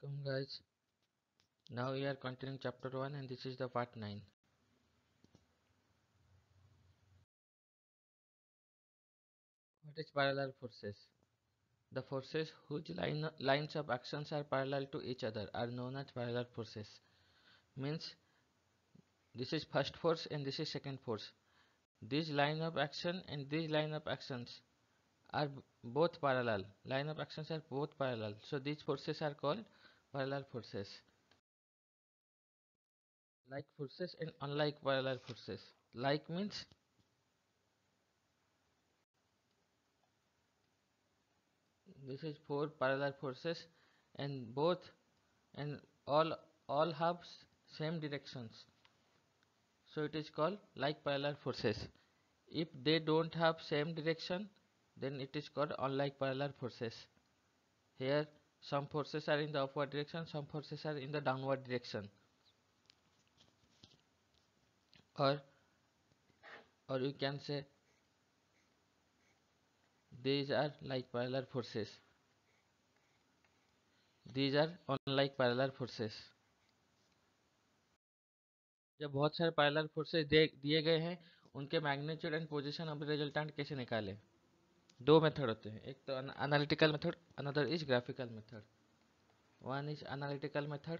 Welcome guys. Now we are continuing chapter 1 and this is the part 9. What is parallel forces? The forces whose lines of actions are parallel to each other are known as parallel forces. Means this is first force and this is second force. This line of action and this line of actions are both parallel. Line of actions are both parallel. So these forces are called parallel forces. Like forces and unlike parallel forces. Like means this is four parallel forces and both and all have same directions, so it is called like parallel forces. If they don't have same direction, then it is called unlike parallel forces. Here some forces are in the upward direction, some forces are in the downward direction, or you can say these are like parallel forces, these are unlike parallel forces. जब बहुत सारे parallel forces दिए गए हैं, उनके magnitude and position of resultant कैसे निकालें? दो मेथड होते हैं, एक तो analytical method, another is graphical method. One is analytical method,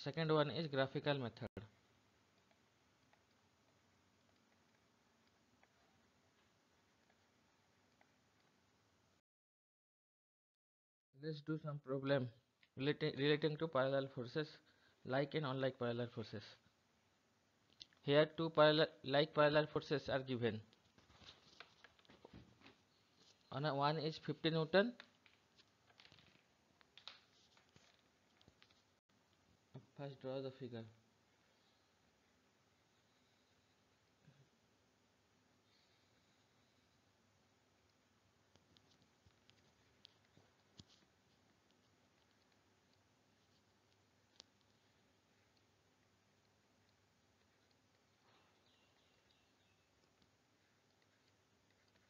second one is graphical method. Let's do some problem relating to parallel forces, like and unlike parallel forces. Here two like parallel forces are given. One is 50 Newton. First draw the figure.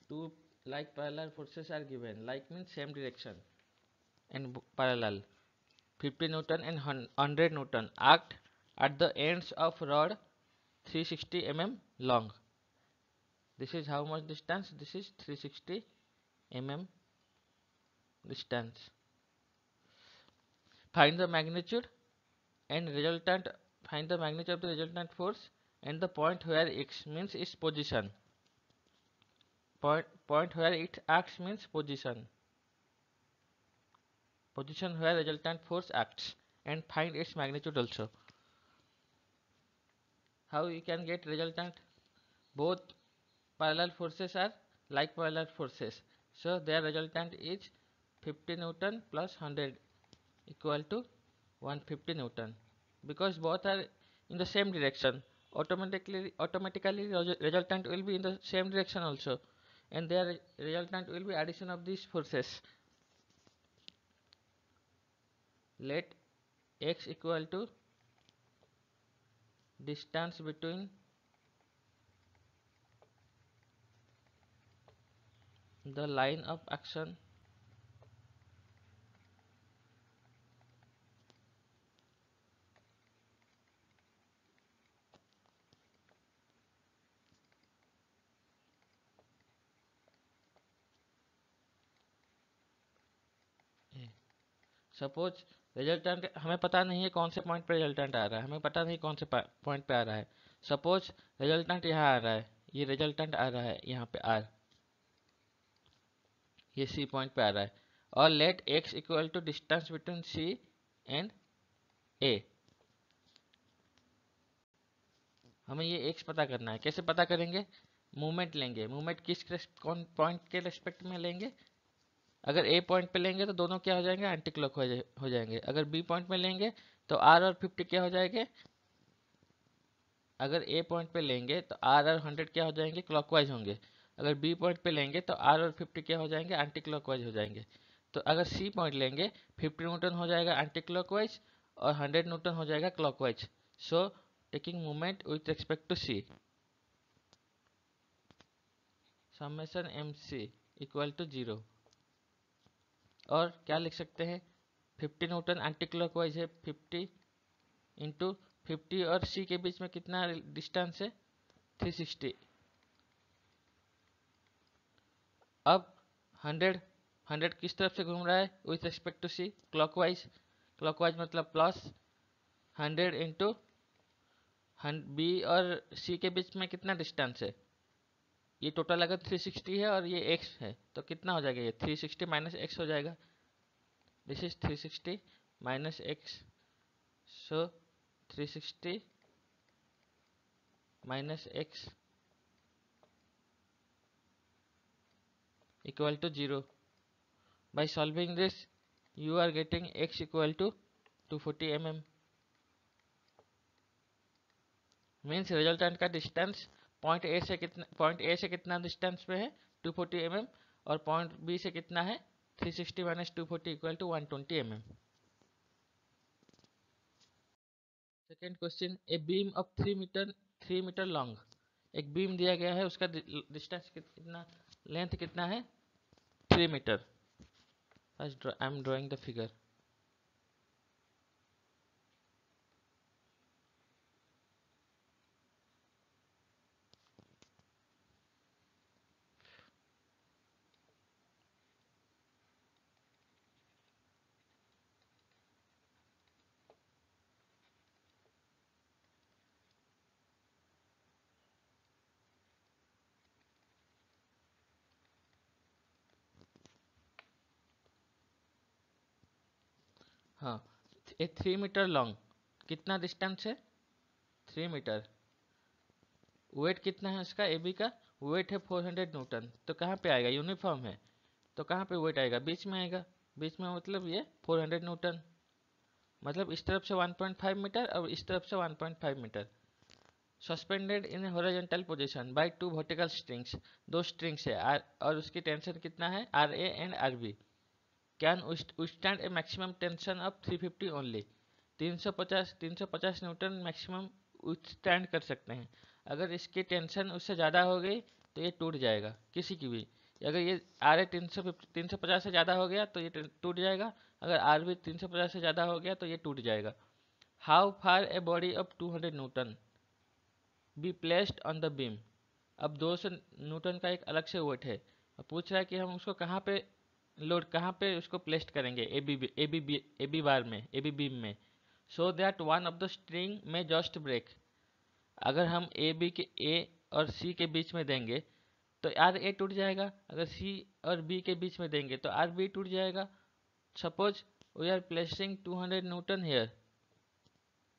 Two like parallel forces are given. Like means same direction and parallel. 50 Newton and 100 Newton act at the ends of rod 360 mm long. This is how much distance? This is 360 mm distance. Find the magnitude and resultant. Find the magnitude of the resultant force and the point where x means its position. Point where it acts means position. Position where resultant force acts, and find its magnitude also. How you can get resultant? Both parallel forces are like parallel forces, so their resultant is 50 Newton plus 100 equal to 150 Newton. Because both are in the same direction, automatically resultant will be in the same direction also, and their resultant will be addition of these forces. Let x equal to distance between the line of action A. Suppose resultant हमें पता नहीं है कौन से point पे resultant आ रहा है, हमें पता नहीं कौन से पॉइंट पे आ रहा है. सपोज रिजल्टेंट यहाँ आ रहा है, ये रिजल्टेंट आ रहा है यहाँ पे आर, ये सी पॉइंट पे आ रहा है, और let x equal to distance between C and A. हमें ये एक्स पता करना है. कैसे पता करेंगे? मूवमेंट लेंगे. मूवमेंट किस कौन पॉइंट के रेस्पेक्ट में लेंगे? अगर ए पॉइंट पे लेंगे तो दोनों क्या हो जाएंगे? एंटी क्लॉक हो जाएंगे. अगर बी पॉइंट में लेंगे तो आर और 50 क्या हो जाएंगे? अगर ए पॉइंट पे लेंगे तो आर और 100 क्या हो जाएंगे? क्लॉकवाइज होंगे. अगर बी पॉइंट पे लेंगे तो आर और 50 क्या हो जाएंगे? एंटी क्लॉकवाइज हो जाएंगे. तो अगर सी पॉइंट लेंगे 50 न्यूटन हो जाएगा एंटी क्लॉकवाइज और 100 न्यूटन हो जाएगा clockwise. So taking movement with respect to C, summation mc equal to 0। और क्या लिख सकते हैं, 50 न्यूटन एंटी क्लॉकवाइज है, 50 इंटू 50 और सी के बीच में कितना डिस्टेंस है, 360। अब 100 किस तरफ से घूम रहा है, with respect to C, clockwise. Clockwise मतलब प्लस 100 इंटू बी और सी के बीच में कितना डिस्टेंस है, ये टोटल अगर 360 है और ये x है तो कितना हो जाएगा, ये 360 माइनस एक्स हो जाएगा। This is 360 minus x, so 360 minus x equal to 0. By solving this, you are getting x equal to 240 mm. Means resultant का डिस्टेंस पॉइंट ए से कितना डिस्टेंस पे है, 240 mm, और पॉइंट बी से कितना है, 360 minus 240 equal to 120 mm. Second question, a beam of 3 metre long. एक बीम दिया गया है, उसका डिस्टेंस कितना, लेंथ कितना है, 3 metre. I am drawing the figure. हाँ, ए 3 मीटर लॉन्ग, कितना डिस्टेंस है, 3 मीटर। वेट कितना है उसका, ए बी का वेट है 400 न्यूटन। तो कहाँ पे आएगा, यूनिफॉर्म है तो कहाँ पे वेट आएगा, बीच में आएगा। बीच में मतलब ये 400 न्यूटन, मतलब इस तरफ से 1.5 मीटर और इस तरफ से 1.5 metre. Suspended in horizontal position by 2 vertical strings, 2 strings है और उसकी टेंशन कितना है, R A and R B. Can withstand a maximum tension of 350 only. 350 newton maximum withstand कर सकते हैं। अगर इसकी टेंशन उससे ज़्यादा हो गई तो ये टूट जाएगा, किसी की भी। अगर ये आर ए 350 से ज़्यादा हो गया तो ये टूट जाएगा, अगर आर बी 350 से ज़्यादा हो गया तो ये टूट जाएगा। How far a body of 200 Newton be placed on the beam. अब 200 न्यूटन का एक अलग से वेट है, अब पूछ रहा है कि हम उसको कहाँ पे लोड, कहाँ पे उसको प्लेस्ड करेंगे, ए बी बार में, ए बी बीम में। So that one of the string में जस्ट ब्रेक। अगर हम ए बी के ए और सी के बीच में देंगे तो आर ए टूट जाएगा, अगर सी और बी के बीच में देंगे तो आर बी टूट जाएगा। Suppose we are placing 200 newton here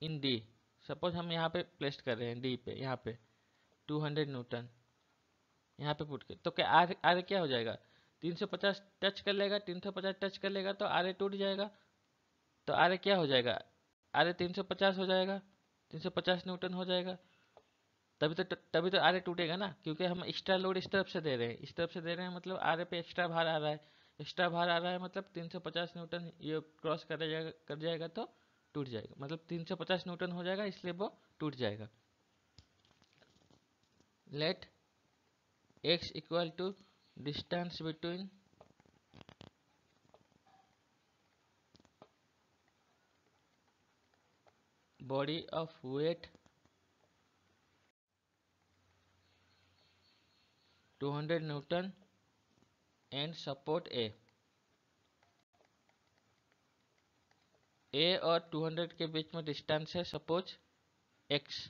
in D. Suppose हम यहाँ पे प्लेस कर रहे हैं डी पे, यहाँ पे 200 न्यूटन यहाँ पे पुट के, तो क्या आर आर क्या हो जाएगा, 350 टच कर लेगा, 350 टच कर लेगा तो आर ए टूट जाएगा। तो आर ए क्या हो जाएगा, आर ए 350 हो जाएगा, 350 न्यूटन हो जाएगा। तभी तो आर ए टूटेगा ना, क्योंकि हम एक्स्ट्रा लोड इस तरफ से दे रहे हैं, इस तरफ से दे रहे हैं मतलब आर ए पे एक्स्ट्रा भार आ रहा है। एक्स्ट्रा भार आ रहा है मतलब 350 न्यूटन ये क्रॉस कर जाएगा तो टूट जाएगा, मतलब 350 न्यूटन हो जाएगा, इसलिए वो टूट जाएगा। Let x equal to distance between body of weight 200 newton and support A और 200 के बीच में डिस्टेंस है सपोज x।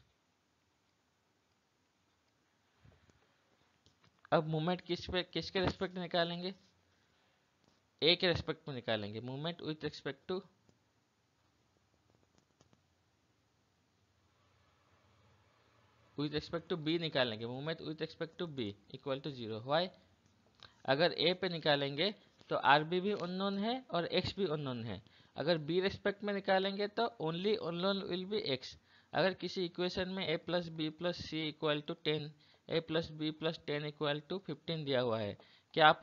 अब मूवमेंट किसके रेस्पेक्ट में निकालेंगे, ए के रेस्पेक्ट में निकालेंगे। Movement with respect to B निकालेंगे। Movement with respect to B equal to 0। Why, अगर ए पे निकालेंगे तो आर बी भी अननोन है और एक्स भी अननोन है। अगर बी रेस्पेक्ट में निकालेंगे तो only unknown will be x. अगर किसी इक्वेशन में A plus B plus C equal to 10, A plus B plus 10 equal to 15 दिया हुआ है, क्या आप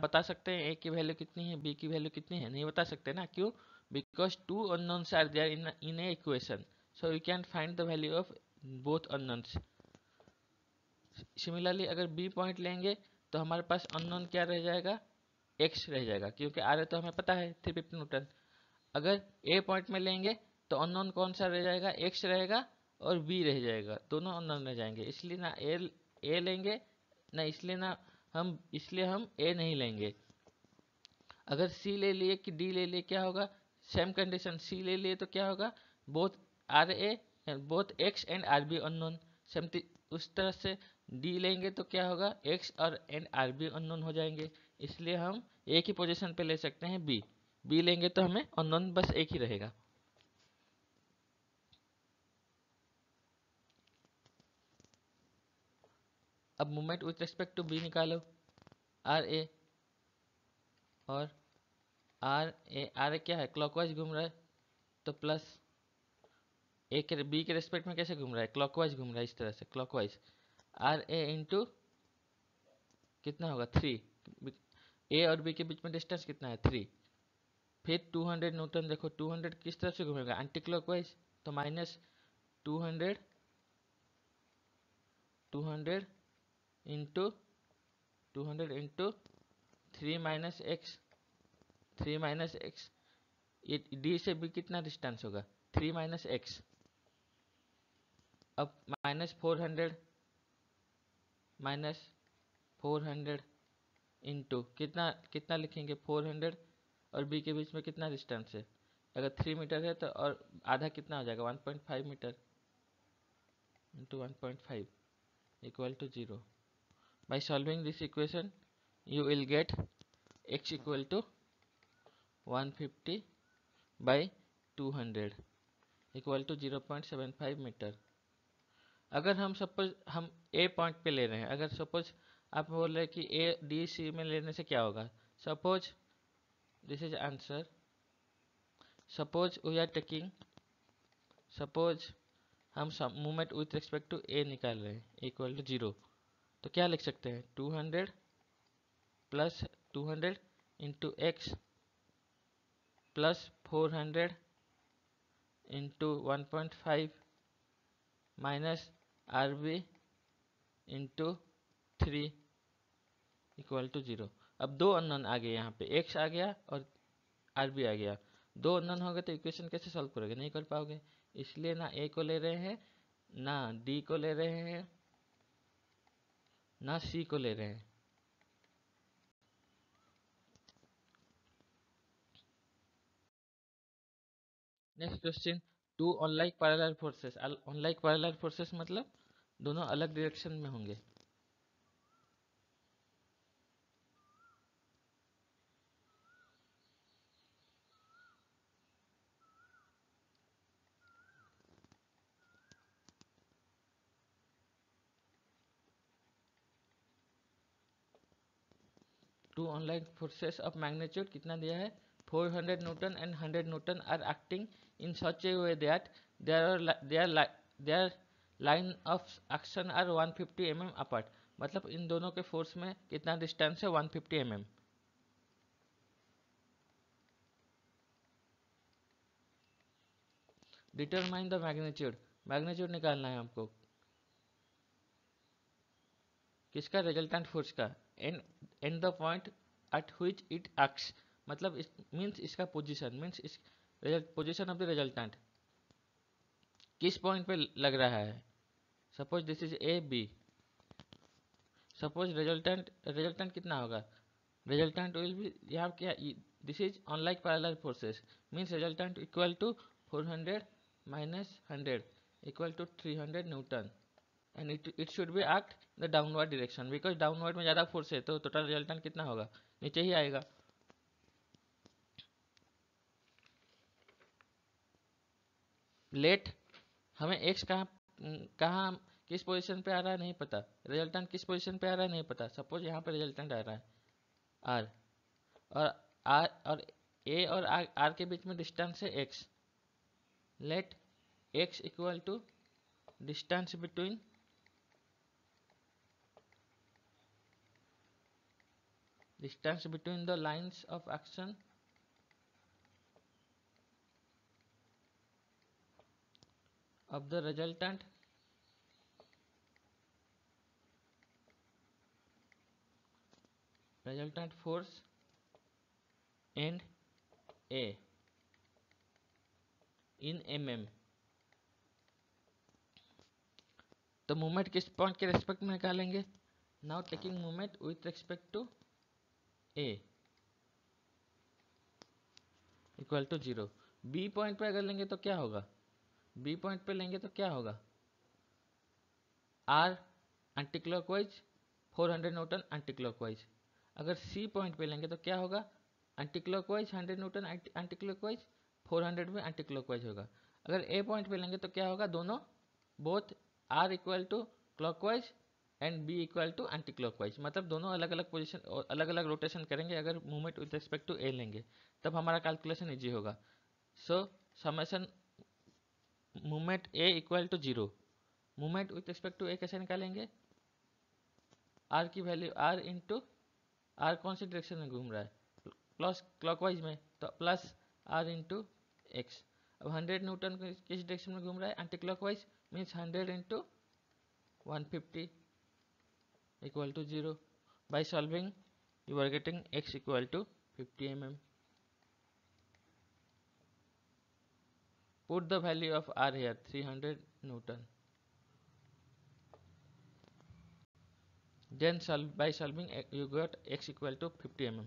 बता सकते हैं ए की वैल्यू कितनी है, बी की वैल्यू कितनी है, नहीं बता सकते ना। क्यों, because 2 unknowns are there in a equation, so we can find the value of both unknowns. Similarly अगर बी पॉइंट लेंगे तो हमारे पास अननोन क्या रह जाएगा, x रह जाएगा, क्योंकि आर तो हमें पता है 350 न्यूटन। अगर ए पॉइंट में लेंगे तो अननोन कौन सा रह जाएगा, x रहेगा और b रह जाएगा, दोनों अननोन रह जाएंगे। इसलिए ना ए लेंगे ना, इसलिए हम ए नहीं लेंगे। अगर सी ले लिए कि डी ले लिए क्या होगा, सेम कंडीशन, सी ले लिए तो क्या होगा, both R A both X and R B unknown. Same उस तरह से डी लेंगे तो क्या होगा, एक्स और एंड आर बी अननोन हो जाएंगे। इसलिए हम एक ही पोजीशन पे ले सकते हैं बी लेंगे तो हमें अननोन बस एक ही रहेगा। अब movement with respect to B निकालो, आर ए और आर ए क्या है, क्लॉकवाइज घूम रहा है, तो प्लस ए के बी के रेस्पेक्ट में कैसे घूम रहा है, क्लॉकवाइज घूम रहा है, इस तरह से क्लॉकवाइज। आर ए इंटू कितना होगा 3, ए और बी के बीच में डिस्टेंस कितना है 3। फिर 200 न्यूटन, देखो 200 किस तरफ से घूमेगा, एंटी क्लॉकवाइज, तो minus 200 200 into 200 into 3 minus x, 3 minus x, ये डी से बी कितना डिस्टेंस होगा 3 माइनस एक्स। अब माइनस 400 इंटू कितना कितना लिखेंगे 400, और बी के बीच में कितना डिस्टेंस है, अगर 3 मीटर है तो और आधा कितना हो जाएगा 1.5 metre into 1.5 equal to 0। By solving this equation you will get x equal to 150 by 200 equal to 0.75 metre. अगर हम सपोज हम ए पॉइंट पे ले रहे हैं, अगर सपोज आप बोल रहे हैं कि ए डी सी में लेने से क्या होगा, suppose this is answer, suppose we are taking, suppose हम movement with respect to A निकाल रहे हैं इक्वल टू 0, तो क्या लिख सकते हैं 200 plus 200 into X plus 400 into 1.5 minus R B into 3 equal to 0। अब दो अननोन आ गए, यहाँ पे एक्स आ गया और आर बी आ गया, दो अननोन हो गए तो इक्वेशन कैसे सॉल्व करोगे, नहीं कर पाओगे। इसलिए ना ए को ले रहे हैं, ना डी को ले रहे हैं, ना सी को ले रहे हैं। Next question, two unlike parallel forces, unlike parallel forces मतलब दोनों अलग डायरेक्शन में होंगे। Two unlike forces of magnitude कितना दिया है 400 newton and 100 newton are acting in such a way that their line of action are 150 mm apart, मतलब इन दोनों के फोर्स में कितना डिस्टेंस है 150 mm। Determine the magnitude, magnitude निकालना है हमको किसका, रिजल्टेंट फोर्स का, and the point at which it acts, मतलब मीन्स इसका पोजीशन, मीन्स इस पोजीशन ऑफ द रिजल्टेंट किस पॉइंट पे लग रहा है। Suppose this is A B, suppose resultant कितना होगा, रिजल्टेंट विल बी यहाँ क्या, this is unlike parallel forces means resultant equal to 400 minus 100 equal to 300 newton, and it should be act the downward direction, because downward में ज़्यादा force है तो total resultant कितना होगा, नीचे ही आएगा। लेट हमें एक्स कहाँ कहाँ किस पोजीशन पे आ रहा है नहीं पता, रिजल्टेंट किस पोजीशन पे आ रहा है नहीं पता, सपोज यहाँ पे रिजल्टेंट आ रहा है आर, और और ए और आर के बीच में डिस्टेंस है x, let x equal to distance between the lines of action of the resultant force and A in mm। तो मूवमेंट किस पॉइंट के रेस्पेक्ट में निकालेंगे? Now taking movement with respect to A equal to 0। B point पे अगर लेंगे तो क्या होगा? बी पॉइंट पे लेंगे तो क्या होगा? R anti clockwise 400 newton anti clockwise. अगर सी पॉइंट पे लेंगे तो क्या होगा? Anti clockwise 100 newton anti clockwise, 400 में एंटी क्लॉकवाइज होगा। अगर ए पॉइंट पे लेंगे तो क्या होगा? दोनों both are equal to clockwise and B equal to anti clockwise, मतलब दोनों अलग अलग पोजीशन और अलग अलग रोटेशन करेंगे। अगर movement with respect to A लेंगे तब हमारा कैलकुलेशन इजी होगा। So summation movement A equal to 0। Movement with respect to A कैसे निकालेंगे? आर की वैल्यू आर इंटू आर कौन सी डायरेक्शन में घूम रहा है? प्लस क्लॉकवाइज में, तो प्लस आर इंटू एक्स। अब 100 न्यूटन किस डायरेक्शन में घूम रहा है? Anti clockwise, means 100 into 150 equal to 0। By solving you are getting x equal to 50 mm. Put the value of r here, 300 Newton. Then by solving you got x equal to 50 mm.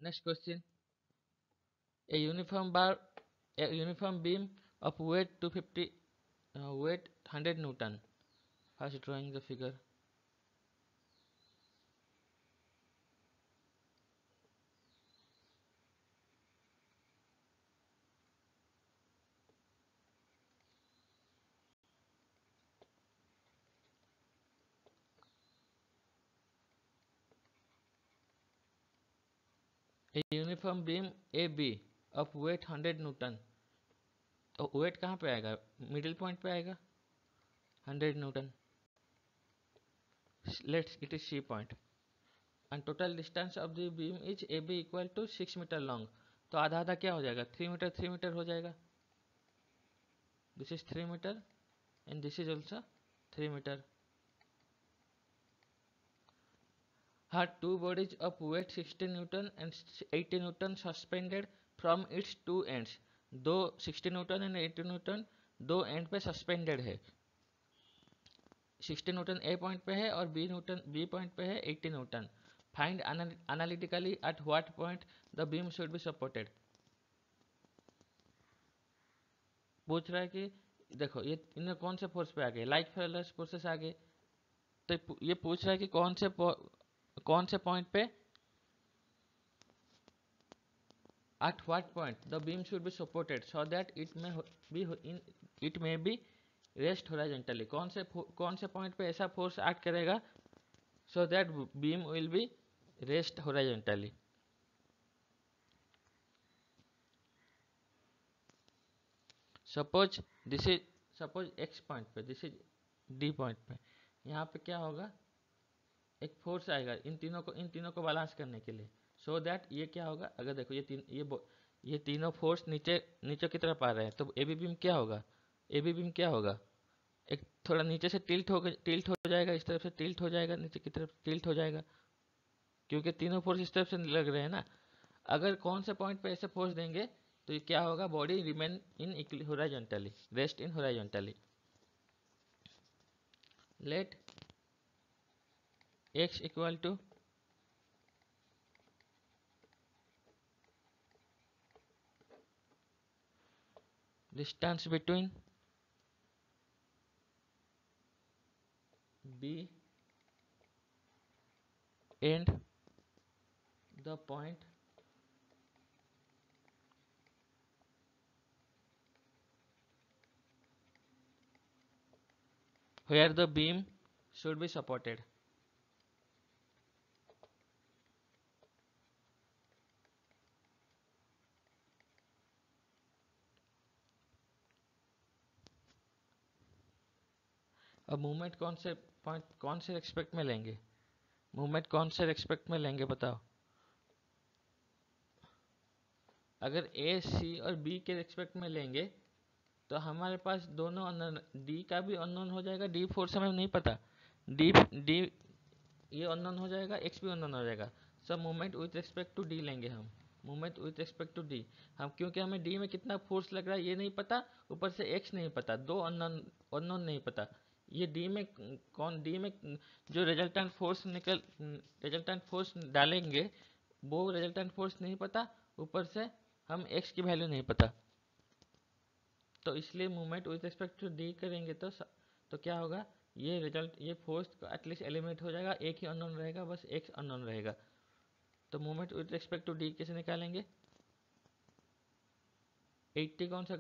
Next question. A uniform beam of weight 250 weight 100 Newton. First drawing the figure. A uniform beam AB of weight 100 Newton. तो weight कहाँ पे आएगा? Middle point पे आएगा 100 newton. Let's it is C point and total distance of the beam is A B equal to 6 metre long. तो आधा आधा क्या हो जाएगा? 3 मीटर हो जाएगा। This is 3 metre and this is also 3 metre. Her two bodies of weight 60 Newton and 80 Newton suspended from its two ends। दो 60 Newton and 80 Newton दो एंड पे सस्पेंडेड है। 60 न्यूटन ए पॉइंट पे है और बी पॉइंट पे है 80 Newton. Find analytically at what point the beam should be supported. पूछ रहा है कि देखो ये इनमें कौन से फोर्स पे आ गए? लाइक फेलर्स फोर्सेस आ गए। तो ये पूछ रहा है कि कौन से पॉइंट पे, at what point the beam should be supported so that it may be rest horizontally। कौन से पॉइंट पे ऐसा फोर्स एक्ट करेगा so that beam will be rest horizontally। Suppose x point पे, दिस इज d पॉइंट पे, यहाँ पे क्या होगा? एक फोर्स आएगा इन तीनों को बैलेंस करने के लिए। सो दैट ये क्या होगा? अगर देखो ये तीनों फोर्स नीचे की तरफ आ रहे हैं तो एबी बीम क्या होगा? एबी बीम क्या होगा? एक थोड़ा नीचे से टिल्ट हो जाएगा, इस तरफ से टिल्ट हो जाएगा, नीचे की तरफ टिल्ट हो जाएगा, क्योंकि तीनों फोर्स इस तरफ से लग रहे हैं ना। अगर कौन से पॉइंट पे ऐसे फोर्स देंगे तो ये क्या होगा? Body remain in horizontally, rest in horizontally. Let x equal to distance between B and the point where the beam should be supported। अब मूवमेंट कौन से रेस्पेक्ट में लेंगे? मूवमेंट कौन से रेस्पेक्ट में लेंगे बताओ? अगर ए सी और बी के रेस्पेक्ट में लेंगे तो हमारे पास दोनों अननोन, डी का भी अननोन हो जाएगा। डी फोर्स हमें नहीं पता, डी ये अननोन हो जाएगा, x भी अननोन हो जाएगा। सब movement with respect to D लेंगे हम, movement with respect to D. हम क्योंकि हमें डी में कितना फोर्स लग रहा है ये नहीं पता, ऊपर से x नहीं पता, दो अननोन अननोन नहीं पता। ये डी में कौन, डी में जो रिजल्टेंट फोर्स डालेंगे वो रिजल्टेंट फोर्स नहीं पता, ऊपर से हम x की वैल्यू नहीं पता। तो इसलिए movement with respect to D करेंगे तो क्या होगा, ये रिजल्ट, ये फोर्स एटलीस्ट एलिमिनेट हो जाएगा, एक ही अननोन रहेगा, बस एक अननोन रहेगा। तो movement with respect to D कैसे निकालेंगे, 80 कौन सा,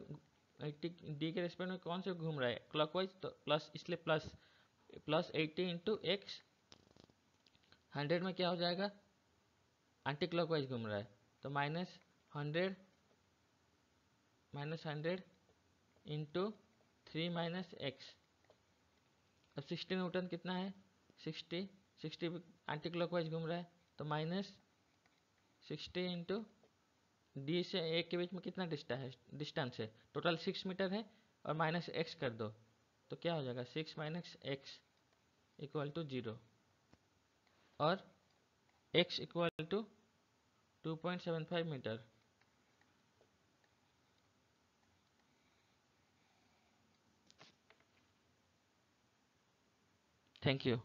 80 डी के रिस्पेक्ट में कौन से घूम रहा है, क्लॉकवाइज, तो प्लस, इसलिए प्लस प्लस 80 इंटू एक्स, 100 में क्या हो जाएगा, एंटी क्लॉकवाइज घूम रहा है, तो माइनस 100 इंटू 3 माइनस एक्स। अब 60 न्यूटन कितना है, 60 एंटी क्लॉकवाइज घूम रहा है, तो -60 इंटू डी से ए के बीच में कितना डिस्टेंस है, टोटल 6 मीटर है, और माइनस एक्स कर दो, तो क्या हो जाएगा, 6 माइनस एक्स इक्वल टू 0, और x equal to 2.75 metre. Thank you.